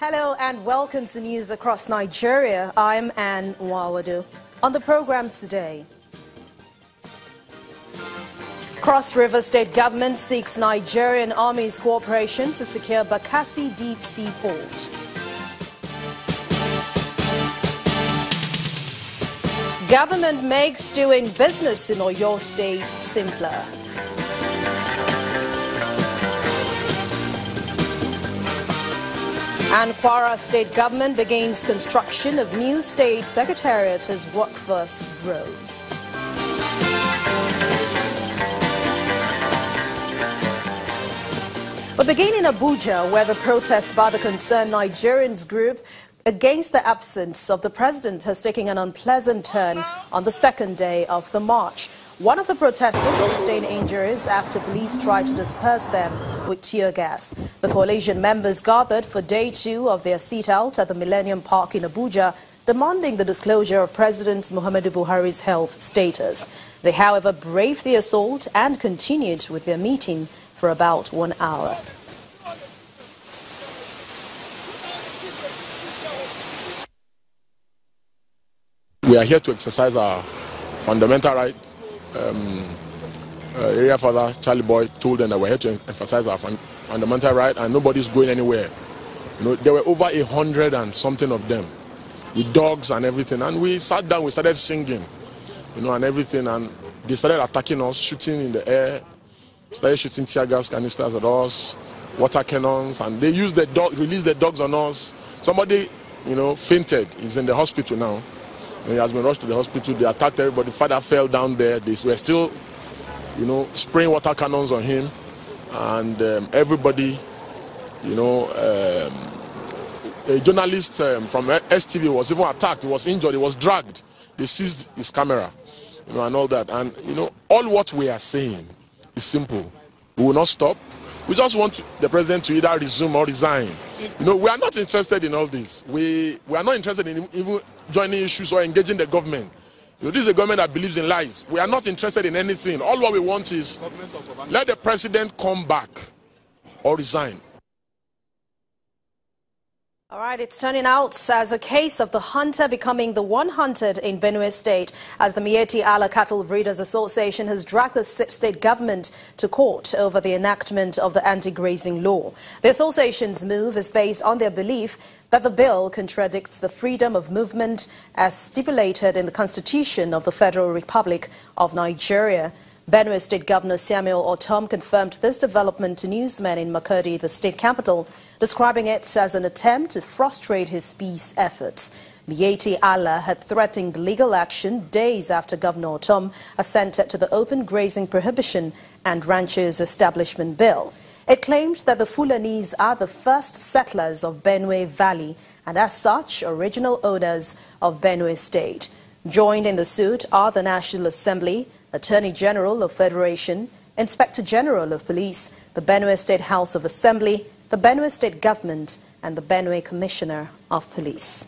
Hello and welcome to News Across Nigeria. I'm Anne Nwawadu. On the program today, Cross River State Government seeks Nigerian Army's cooperation to secure Bekasi Deep Sea Port. Government makes doing business in Oyo State simpler. And Kwara State Government begins construction of new state secretariat as workforce grows. We begin in Abuja, where the protest by the concerned Nigerians group against the absence of the president has taken an unpleasant turn on the second day of the march. One of the protesters sustained injuries after police tried to disperse them with tear gas. The coalition members gathered for day 2 of their sit-out at the Millennium Park in Abuja, demanding the disclosure of President Muhammadu Buhari's health status. They, however, braved the assault and continued with their meeting for about 1 hour. We are here to exercise our fundamental right. Area Father Charlie Boy told them that we're here to emphasize our fundamental right, and nobody's going anywhere. You know, there were over 100 and something of them with dogs and everything, and we sat down, we started singing, you know, and everything, and they started attacking us, shooting in the air, started shooting tear gas canisters at us, water cannons, and they used the dog, released the dogs on us. Somebody, you know, fainted. He's in the hospital now. He has been rushed to the hospital. They attacked everybody. The father fell down there. They were still, you know, spraying water cannons on him. And everybody, you know, a journalist from STV was even attacked. He was injured. He was dragged. They seized his camera, you know, and all that. And, you know, all what we are saying is simple. We will not stop. We just want the president to either resume or resign. You know, we are not interested in all this. We are not interested in even joining issues or engaging the government. You know, this is a government that believes in lies. We are not interested in anything. All what we want is let the president come back or resign. All right, it's turning out as a case of the hunter becoming the one hunted in Benue State, as the Miyetti Allah Cattle Breeders Association has dragged the state government to court over the enactment of the anti-grazing law. The association's move is based on their belief that the bill contradicts the freedom of movement as stipulated in the Constitution of the Federal Republic of Nigeria. Benue State Governor Samuel Ortom confirmed this development to newsmen in Makurdi, the state capital, describing it as an attempt to frustrate his peace efforts. Miyetti Allah had threatened legal action days after Governor Ortom assented to the open grazing prohibition and ranchers establishment bill. It claimed that the Fulanis are the first settlers of Benue Valley and as such original owners of Benue State. Joined in the suit are the National Assembly, Attorney General of Federation, Inspector General of Police, the Benue State House of Assembly, the Benue State Government, and the Benue Commissioner of Police.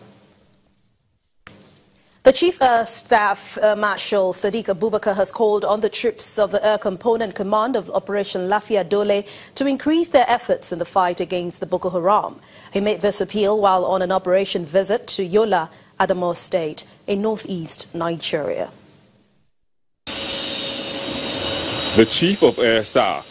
The Chief Air Staff Marshal Sadiq Abubakar has called on the troops of the Air Component Command of Operation Lafia Dole to increase their efforts in the fight against the Boko Haram. He made this appeal while on an operation visit to Yola, Adamawa State, in northeast Nigeria. The Chief of Air Staff,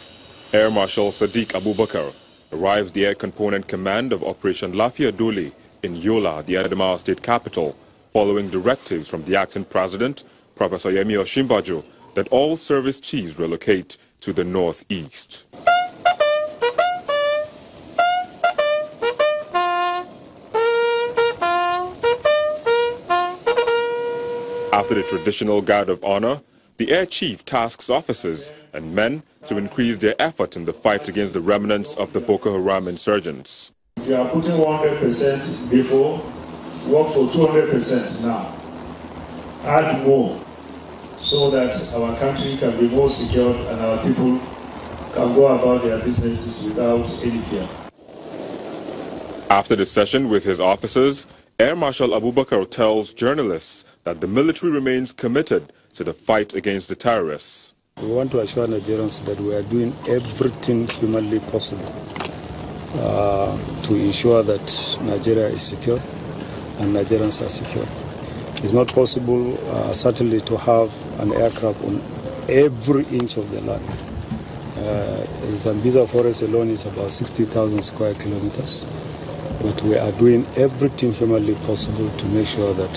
Air Marshal Sadiq Abubakar, arrived at the Air Component Command of Operation Lafia Dole in Yola, the Adamawa State capital, following directives from the acting president, Professor Yemi Osinbajo, that all service chiefs relocate to the northeast. After the traditional guard of honor, the Air Chief tasks officers and men to increase their effort in the fight against the remnants of the Boko Haram insurgents. If you are putting 100% before, work for 200% now. Add more so that our country can be more secure and our people can go about their businesses without any fear. After the session with his officers, Air Marshal Abubakar tells journalists that the military remains committed to the fight against the terrorists. We want to assure Nigerians that we are doing everything humanly possible to ensure that Nigeria is secure and Nigerians are secure. It's not possible, certainly, to have an aircraft on every inch of the land. The Zambeza forest alone is about 60,000 square kilometers. But we are doing everything humanly possible to make sure that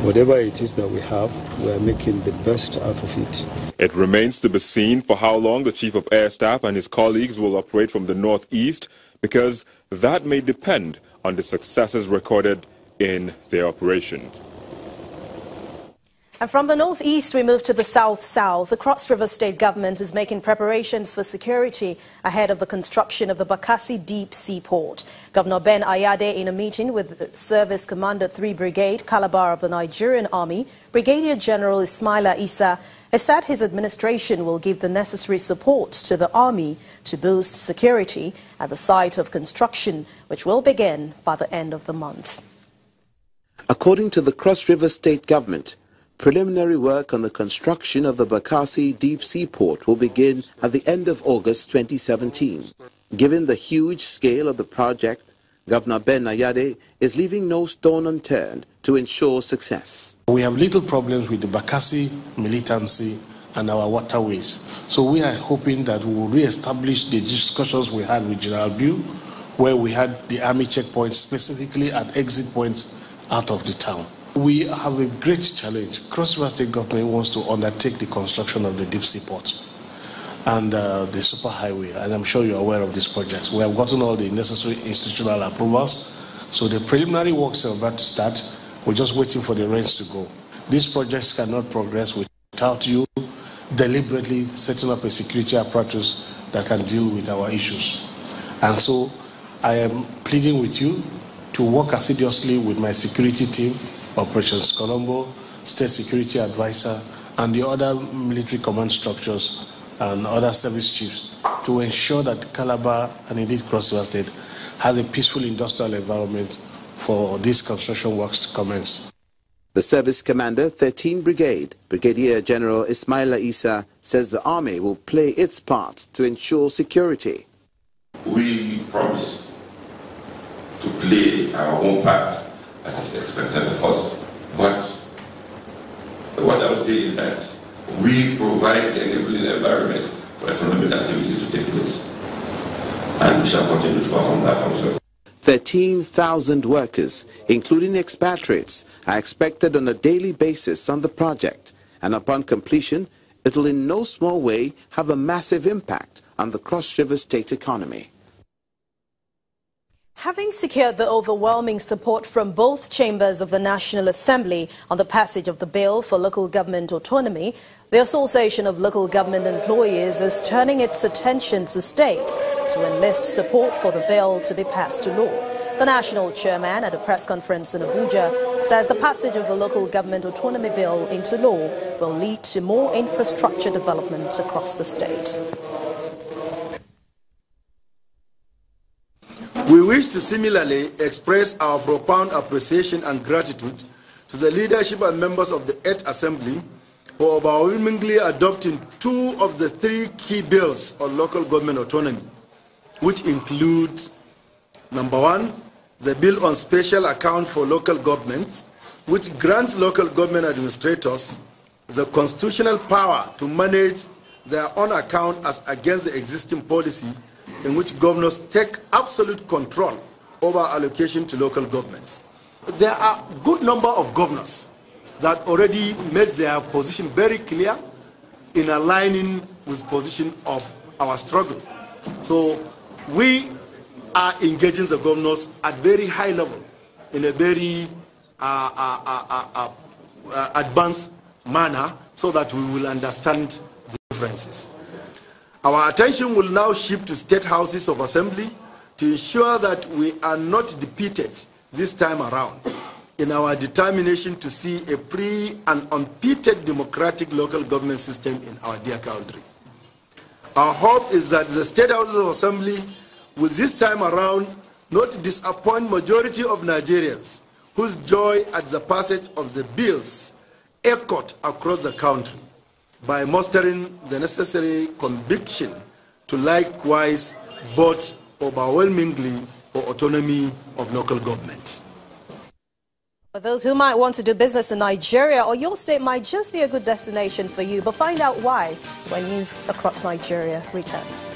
whatever it is that we have, we are making the best out of it. It remains to be seen for how long the Chief of Air Staff and his colleagues will operate from the northeast, because that may depend on the successes recorded in their operation. And from the northeast, we move to the south-south. The Cross River State government is making preparations for security ahead of the construction of the Bekasi Deep Seaport. Governor Ben Ayade, in a meeting with Service Commander 3 Brigade, Calabar of the Nigerian Army, Brigadier General Ismaila Issa, has said his administration will give the necessary support to the Army to boost security at the site of construction, which will begin by the end of the month. According to the Cross River State government, preliminary work on the construction of the Bekasi Deep Seaport will begin at the end of August 2017. Given the huge scale of the project, Governor Ben Ayade is leaving no stone unturned to ensure success. We have little problems with the Bekasi militancy and our waterways. So we are hoping that we will re-establish the discussions we had with General Biu, where we had the army checkpoints specifically at exit points out of the town. We have a great challenge. Cross River State government wants to undertake the construction of the deep seaport and the superhighway, and I'm sure you're aware of these projects. We have gotten all the necessary institutional approvals, so the preliminary works are about to start. We're just waiting for the reins to go. These projects cannot progress without you deliberately setting up a security apparatus that can deal with our issues. And so I am pleading with you to work assiduously with my security team, Operations Colombo, State Security Advisor, and the other military command structures and other service chiefs to ensure that Calabar and indeed Cross River State has a peaceful industrial environment for these construction works to commence. The Service Commander, 13 Brigade, Brigadier General Ismaila Issa, says the Army will play its part to ensure security. We promise to play our own part as is expected of us. But what I would say is that we provide the enabling environment for economic activities to take place. And we shall continue to perform that function. 13,000 workers, including expatriates, are expected on a daily basis on the project. And upon completion, it will in no small way have a massive impact on the Cross River State economy. Having secured the overwhelming support from both chambers of the National Assembly on the passage of the bill for local government autonomy, the Association of Local Government Employees is turning its attention to states to enlist support for the bill to be passed to law. The national chairman at a press conference in Abuja says the passage of the local government autonomy bill into law will lead to more infrastructure development across the state. We wish to similarly express our profound appreciation and gratitude to the leadership and members of the 8th Assembly for overwhelmingly adopting 2 of the 3 key bills on local government autonomy, which include, number 1, the Bill on Special Account for Local Governments, which grants local government administrators the constitutional power to manage their own account as against the existing policy in which governors take absolute control over allocation to local governments. There are a good number of governors that already made their position very clear in aligning with the position of our struggle. So we are engaging the governors at very high level in a very advanced manner so that we will understand the differences. Our attention will now shift to state houses of assembly to ensure that we are not defeated this time around in our determination to see a free and unimpeded democratic local government system in our dear country. Our hope is that the state houses of assembly will this time around not disappoint majority of Nigerians whose joy at the passage of the bills echoed across the country, by mustering the necessary conviction to likewise vote overwhelmingly for autonomy of local government. For those who might want to do business in Nigeria, or your state might just be a good destination for you, but find out why when News Across Nigeria returns.